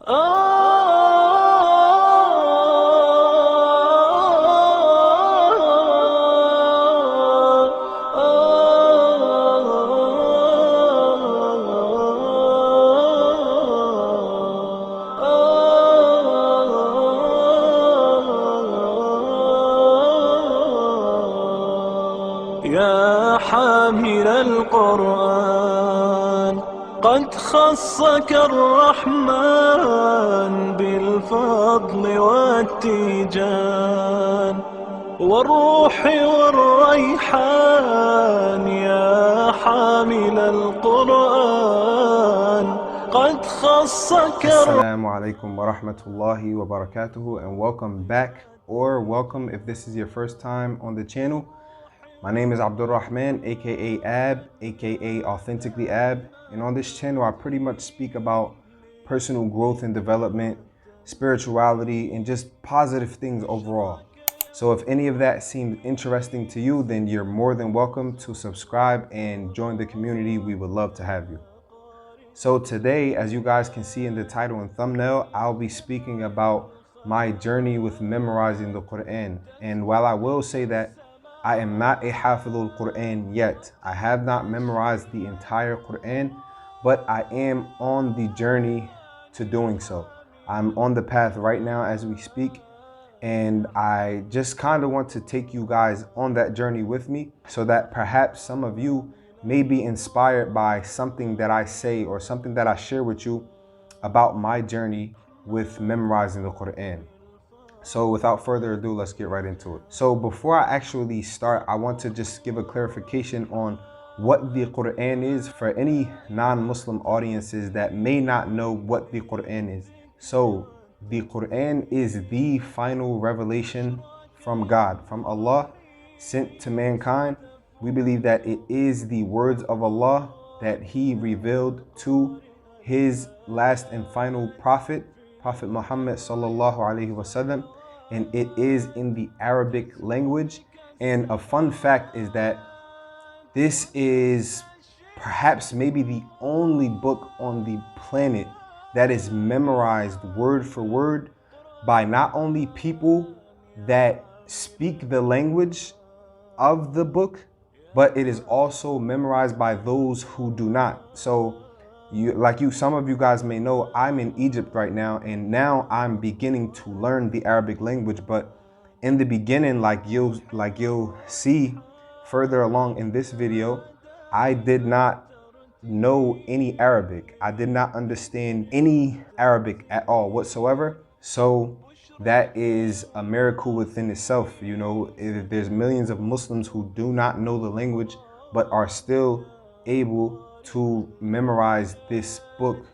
يا حامل القرآن قد خصك الرحمن بالفضل والتيجان والروح والريحان. يا حامل القرآن قد خصك Asalamu alaikum wa rahmatullahi wa barakatuhu, and welcome back, or welcome if this is your first time on the channel. My name is Abdul Rahman, aka Ab, aka Authentically Ab, and on this channel I pretty much speak about personal growth and development, spirituality, and just positive things overall. So if any of that seems interesting to you, then you're more than welcome to subscribe and join the community. We would love to have you. So today, as you guys can see in the title and thumbnail, I'll be speaking about my journey with memorizing the Quran. And while I will say that I am not a Hafidhul Quran yet, I have not memorized the entire Quran, but I am on the journey to doing so. I'm on the path right now as we speak, and I just kind of want to take you guys on that journey with me so that perhaps some of you may be inspired by something that I say or something that I share with you about my journey with memorizing the Quran. So without further ado, let's get right into it. So before I actually start, I want to just give a clarification on what the Quran is for any non-Muslim audiences that may not know what the Quran is. So the Quran is the final revelation from God, from Allah, sent to mankind. We believe that it is the words of Allah that He revealed to His last and final prophet, Prophet Muhammad sallallahu alaihi wasallam, and it is in the Arabic language. And a fun fact is that this is perhaps maybe the only book on the planet that is memorized word for word by not only people that speak the language of the book, but it is also memorized by those who do not. So some of you guys may know, I'm in Egypt right now, and now I'm beginning to learn the Arabic language. But in the beginning, like you'll see further along in this video, I did not know any Arabic. I did not understand any Arabic at all whatsoever. So that is a miracle within itself. You know, there's millions of Muslims who do not know the language, but are still able to memorize this book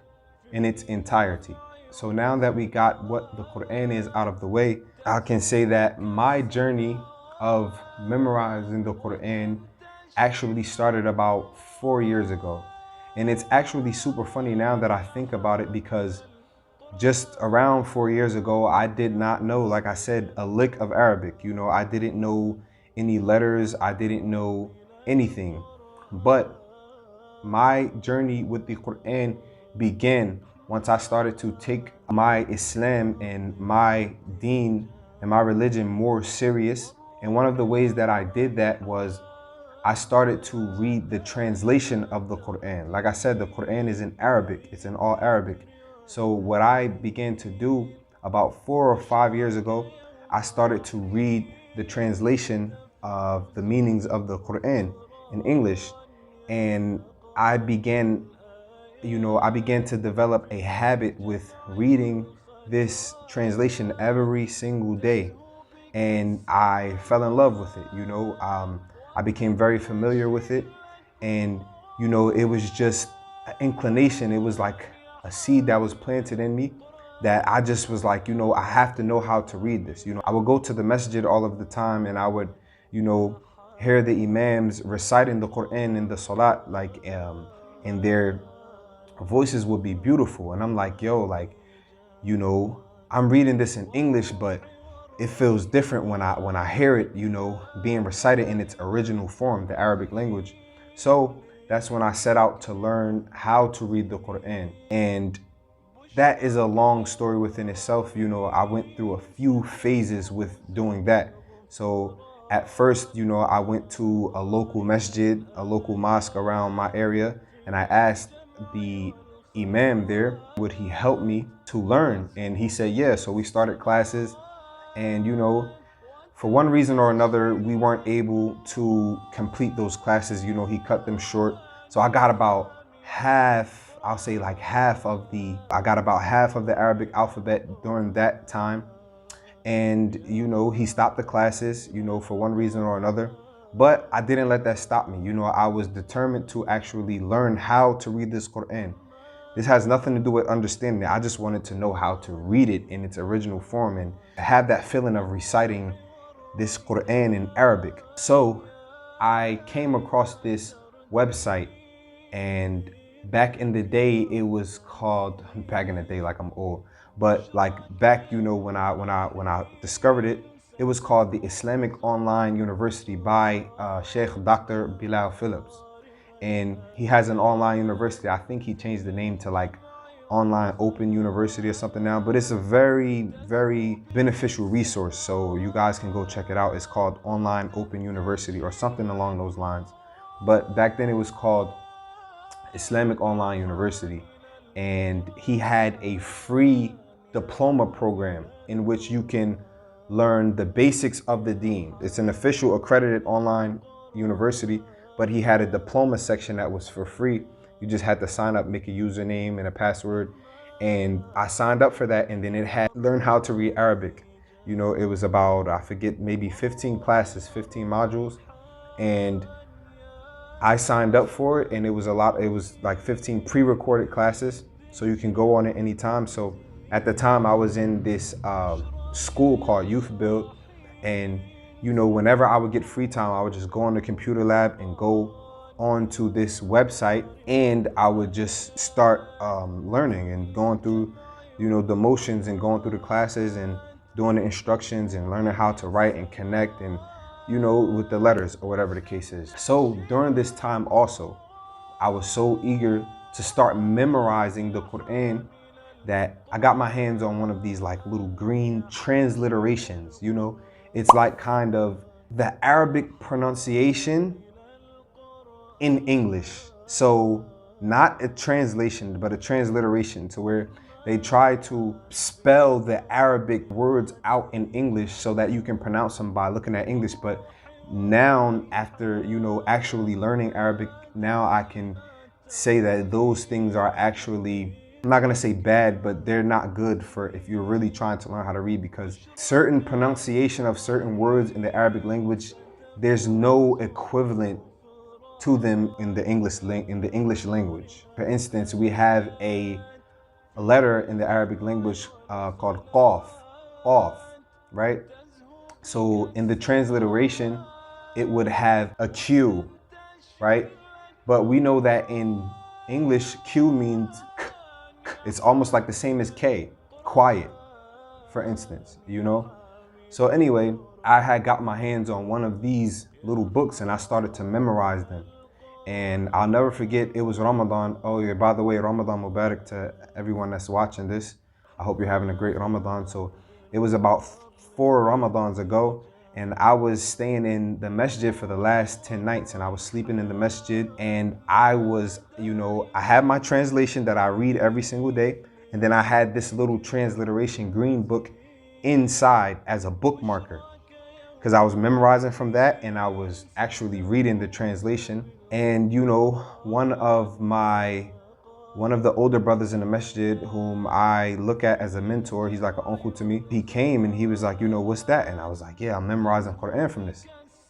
in its entirety. So now that we got what the Quran is out of the way, I can say that my journey of memorizing the Quran actually started about 4 years ago. And it's actually super funny now that I think about it, because just around 4 years ago, I did not know, like I said, a lick of Arabic. You know, I didn't know any letters. I didn't know anything. But my journey with the Quran began once I started to take my Islam and my deen and my religion more serious. And one of the ways that I did that was I started to read the translation of the Quran. Like I said, the Quran is in Arabic. It's in all Arabic. So what I began to do about 4 or 5 years ago, I started to read the translation of the meanings of the Quran in English. And I began to develop a habit with reading this translation every single day. And I fell in love with it. I became very familiar with it. And, it was just an inclination. It was like a seed that was planted in me that I just was like, I have to know how to read this. I would go to the masjid all of the time, and I would, hear the imams reciting the Quran in the salat, and their voices would be beautiful. And I'm like, I'm reading this in English, but it feels different when I hear it, being recited in its original form, the Arabic language. So that's when I set out to learn how to read the Quran. And that is a long story within itself. You know, I went through a few phases with doing that. So at first, you know, I went to a local masjid, a local mosque around my area, and I asked the imam there, would he help me to learn? And he said, yeah. So we started classes, and you know, for one reason or another, we weren't able to complete those classes. You know, he cut them short. So I got about half, I'll say like I got about half of the Arabic alphabet during that time. And, you know, he stopped the classes, you know, for one reason or another. But I didn't let that stop me. You know, I was determined to actually learn how to read this Quran. This has nothing to do with understanding it. I just wanted to know how to read it in its original form and have that feeling of reciting this Quran in Arabic. So I came across this website, and back in the day it was called, back in the day like I'm old, but like back, you know, when I discovered it, it was called the Islamic Online University by Sheikh Dr. Bilal Phillips. And he has an online university. I think he changed the name to like Online Open University or something now, but it's a very, very beneficial resource. So you guys can go check it out. It's called Online Open University or something along those lines. But back then it was called Islamic Online University. And he had a free diploma program in which you can learn the basics of the deen. It's an official accredited online university, but he had a diploma section that was for free. You just had to sign up, make a username and a password. And I signed up for that, and then it had learn how to read Arabic. You know, it was about, I forget, maybe 15 classes, 15 modules. And I signed up for it, and it was a lot. It was like 15 pre-recorded classes, so you can go on it anytime. So at the time I was in this school called Youth Build, and you know, whenever I would get free time, I would just go on the computer lab and go onto this website, and I would just start learning and going through, you know, the motions and going through the classes and doing the instructions and learning how to write and connect and, you know, with the letters or whatever the case is. So during this time also, I was so eager to start memorizing the Quran that I got my hands on one of these like little green transliterations. You know, it's like kind of the Arabic pronunciation in English. So not a translation, but a transliteration, to where they try to spell the Arabic words out in English so that you can pronounce them by looking at English. But now, after, you know, actually learning Arabic, now I can say that those things are actually, I'm not gonna say bad, but they're not good for if you're really trying to learn how to read, because certain pronunciation of certain words in the Arabic language, there's no equivalent to them in the English language. For instance, we have a letter in the Arabic language called qaf, right? So in the transliteration, it would have a Q, right? But we know that in English, Q means k. It's almost like the same as K, quiet, for instance, you know? So anyway, I had got my hands on one of these little books and I started to memorize them. And I'll never forget, it was Ramadan. Oh yeah, by the way, Ramadan Mubarak to everyone that's watching this. I hope you're having a great Ramadan. So it was about 4 Ramadans ago, and I was staying in the masjid for the last 10 nights, and I was sleeping in the masjid, and I was, you know, I had my translation that I read every single day, and then I had this little transliteration green book inside as a bookmarker, because I was memorizing from that and I was actually reading the translation. And you know, one of the older brothers in the masjid, whom I look at as a mentor, he's like an uncle to me. He came and he was like, you know, what's that? And I was like, yeah, I'm memorizing Quran from this.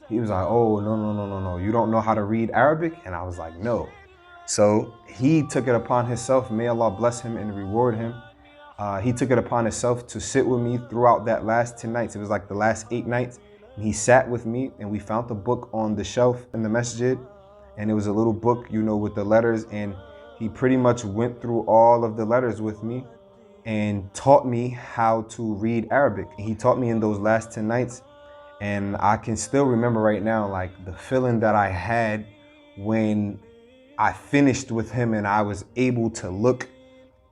He was like, oh, no. You don't know how to read Arabic? And I was like, no. So he took it upon himself, may Allah bless him and reward him. He took it upon himself to sit with me throughout that last 10 nights. It was like the last 8 nights. And he sat with me and we found the book on the shelf in the masjid. And it was a little book, you know, with the letters. And he pretty much went through all of the letters with me and taught me how to read Arabic. And he taught me in those last 10 nights. And I can still remember right now, like the feeling that I had when I finished with him and I was able to look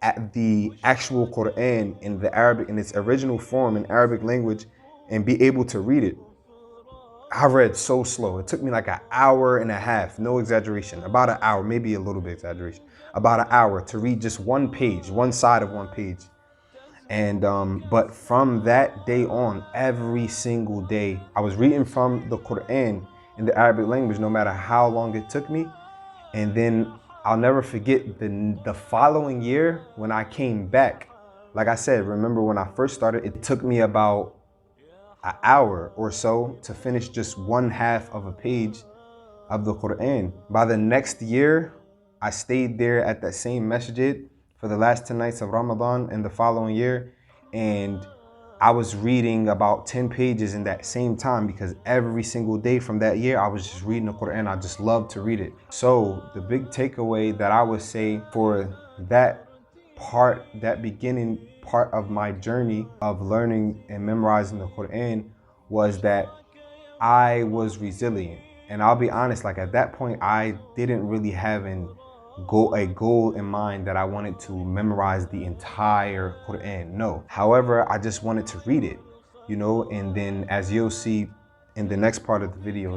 at the actual Quran in the Arabic, in its original form in Arabic language, and be able to read it. I read so slow. It took me like an hour and a half, no exaggeration, about an hour, maybe a little bit exaggeration, about an hour to read just one page, one side of one page. And but from that day on, every single day, I was reading from the Quran in the Arabic language, no matter how long it took me. And then I'll never forget the following year when I came back. Like I said, remember when I first started, it took me about an hour or so to finish just one half of a page of the Quran. By the next year, I stayed there at that same masjid for the last 10 nights of Ramadan in the following year. And I was reading about 10 pages in that same time, because every single day from that year, I was just reading the Quran. I just loved to read it. So the big takeaway that I would say for that part, that beginning part of my journey of learning and memorizing the Quran, was that I was resilient. And I'll be honest, like at that point, I didn't really have a goal in mind that I wanted to memorize the entire Quran. No. However, I just wanted to read it, and then as you'll see in the next part of the video,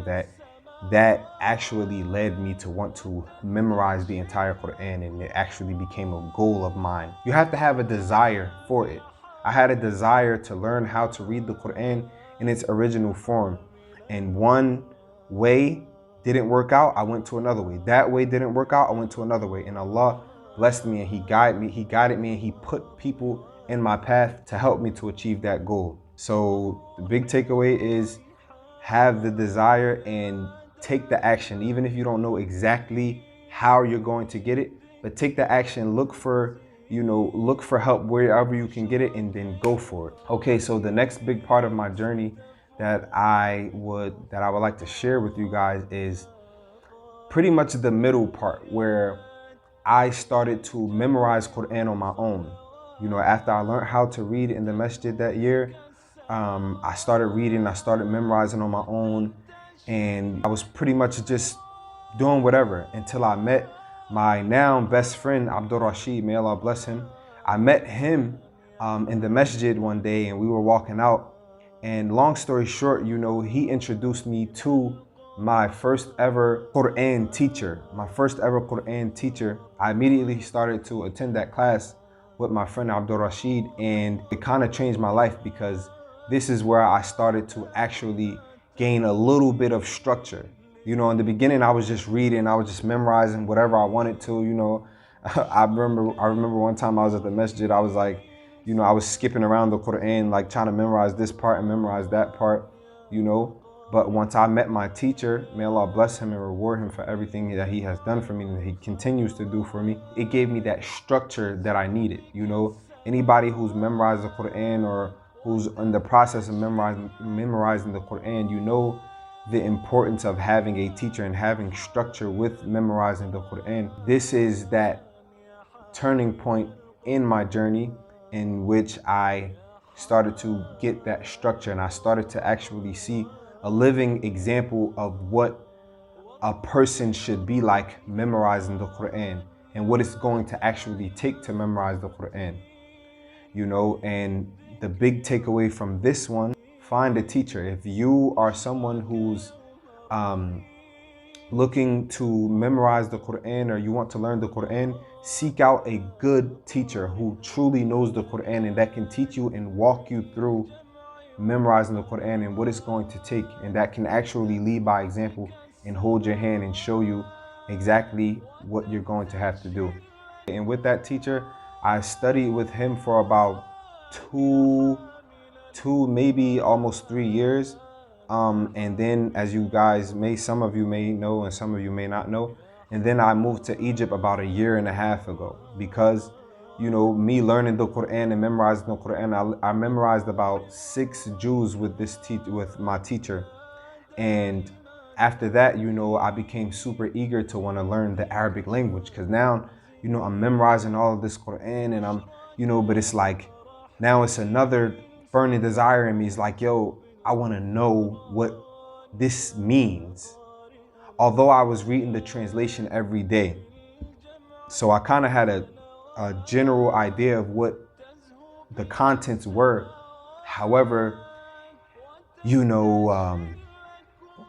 that actually led me to want to memorize the entire Quran, and it actually became a goal of mine. You have to have a desire for it. I had a desire to learn how to read the Quran in its original form. And one way didn't work out, I went to another way. That way didn't work out, I went to another way. And Allah blessed me, and He guided me, and He put people in my path to help me to achieve that goal. So the big takeaway is have the desire and take the action, even if you don't know exactly how you're going to get it, but take the action. Look for help wherever you can get it, and then go for it. Okay, so the next big part of my journey that I would like to share with you guys is pretty much the middle part, where I started to memorize Quran on my own. After I learned how to read in the masjid that year, I started reading, I started memorizing on my own, and I was pretty much just doing whatever until I met my now best friend, Abdul Rashid, may Allah bless him. I met him in the masjid one day, and we were walking out. And long story short, he introduced me to my first ever Quran teacher. I immediately started to attend that class with my friend Abdul Rashid, and it kind of changed my life, because this is where I started to actually gain a little bit of structure. In the beginning, I was just reading, I was just memorizing whatever I wanted to. I remember one time I was at the masjid, I was like, I was skipping around the Quran, like trying to memorize this part and memorize that part, But once I met my teacher, may Allah bless him and reward him for everything that he has done for me and that he continues to do for me, it gave me that structure that I needed. Anybody who's memorized the Quran or who's in the process of memorizing the Quran, the importance of having a teacher and having structure with memorizing the Quran. This is that turning point in my journey in which I started to get that structure, and I started to actually see a living example of what a person should be like memorizing the Quran, and what it's going to actually take to memorize the Quran. And the big takeaway from this one, find a teacher. If you are someone who's looking to memorize the Quran, or you want to learn the Quran, seek out a good teacher who truly knows the Quran and that can teach you and walk you through memorizing the Quran and what it's going to take, and that can actually lead by example and hold your hand and show you exactly what you're going to have to do. And with that teacher, I studied with him for about two, maybe almost 3 years. And then, as you guys some of you may know and some of you may not know, and then I moved to Egypt about 1.5 years ago, because me learning the Quran and memorizing the Quran, I memorized about 6 Jews with my teacher. And after that, I became super eager to want to learn the Arabic language, because now, I'm memorizing all of this Quran, and I'm, but it's like, now it's another burning desire in me. It's like, yo, I want to know what this means. Although I was reading the translation every day, so I kind of had a general idea of what the contents were. However,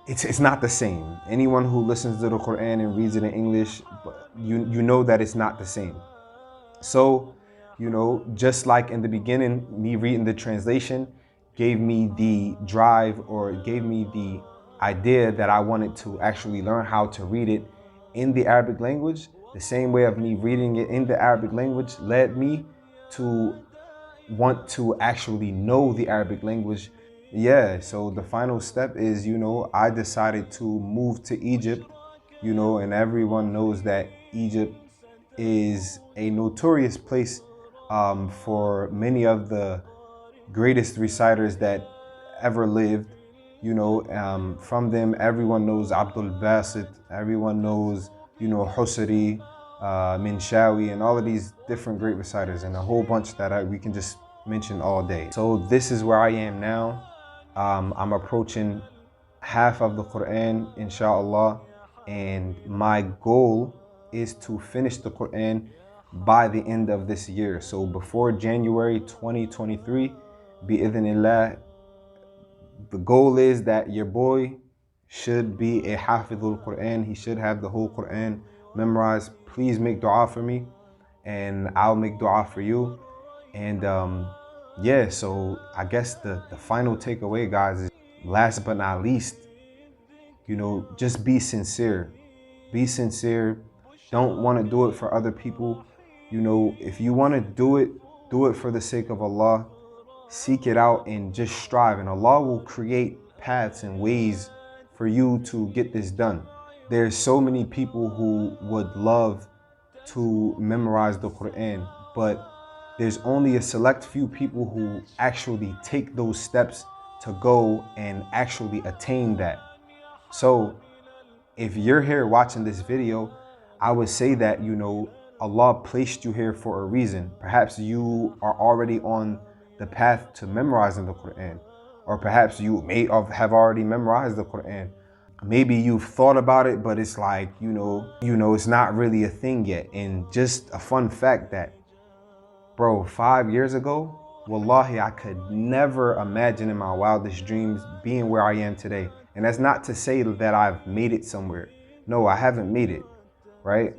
it's not the same. Anyone who listens to the Quran and reads it in English, you know that it's not the same. So, just like in the beginning, me reading the translation gave me the drive, or gave me the idea that I wanted to actually learn how to read it in the Arabic language. The same way of me reading it in the Arabic language led me to want to actually know the Arabic language. Yeah, so the final step is, I decided to move to Egypt, and everyone knows that Egypt is a notorious place for many of the greatest reciters that ever lived. From them, everyone knows Abdul Basit, everyone knows, Husari, Minshawi, and all of these different great reciters, and a whole bunch that we can just mention all day. So this is where I am now. I'm approaching half of the Quran, inshallah, and my goal is to finish the Quran by the end of this year. So before January 2023, bi'idhnillah, the goal is that your boy should be a Hafidhul Quran. He should have the whole Quran memorized. Please make dua for me, and I'll make dua for you. And yeah, so I guess the final takeaway, guys, is last but not least, just be sincere. Be sincere. Don't want to do it for other people. If you want to do it for the sake of Allah. Seek it out and just strive, and Allah will create paths and ways for you to get this done. There's so many people who would love to memorize the Quran, but there's only a select few people who actually take those steps to go and actually attain that. So if you're here watching this video, I would say that, Allah placed you here for a reason. Perhaps you are already on the path to memorizing the Quran, or perhaps you may have already memorized the Quran. Maybe you've thought about it, but it's like, it's not really a thing yet. And just a fun fact that, bro, 5 years ago, wallahi, I could never imagine in my wildest dreams being where I am today. And that's not to say that I've made it somewhere. No, I haven't made it, right?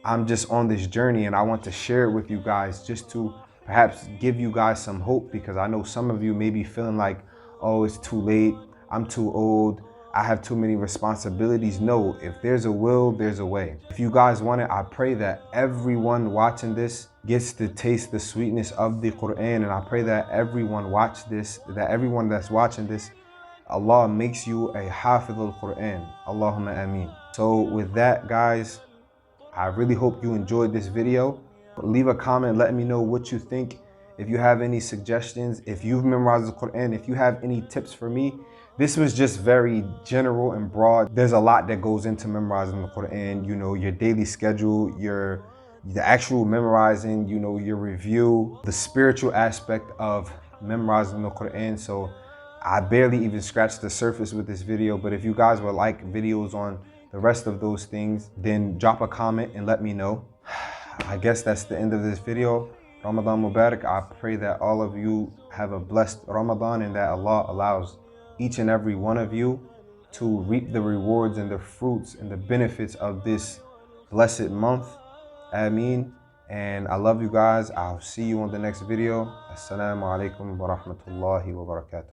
I'm just on this journey, and I want to share it with you guys just to perhaps give you guys some hope, because I know some of you may be feeling like, oh, it's too late, I'm too old, I have too many responsibilities. No, if there's a will, there's a way. If you guys want it, I pray that everyone watching this gets to taste the sweetness of the Quran, and I pray that everyone that's watching this, Allah makes you a Hafidhul Quran. Allahumma ameen. So with that, guys, I really hope you enjoyed this video. Leave a comment, let me know what you think. If you have any suggestions, if you've memorized the Quran, if you have any tips for me. This was just very general and broad. There's a lot that goes into memorizing the Quran, your daily schedule, the actual memorizing, your review, the spiritual aspect of memorizing the Quran. So I barely even scratched the surface with this video, but if you guys would like videos on the rest of those things, then drop a comment and let me know. I guess that's the end of this video. Ramadan Mubarak. I pray that all of you have a blessed Ramadan, and that Allah allows each and every one of you to reap the rewards and the fruits and the benefits of this blessed month. Ameen. And I love you guys. I'll see you on the next video. Assalamu alaikum wa rahmatullahi wa barakatuh.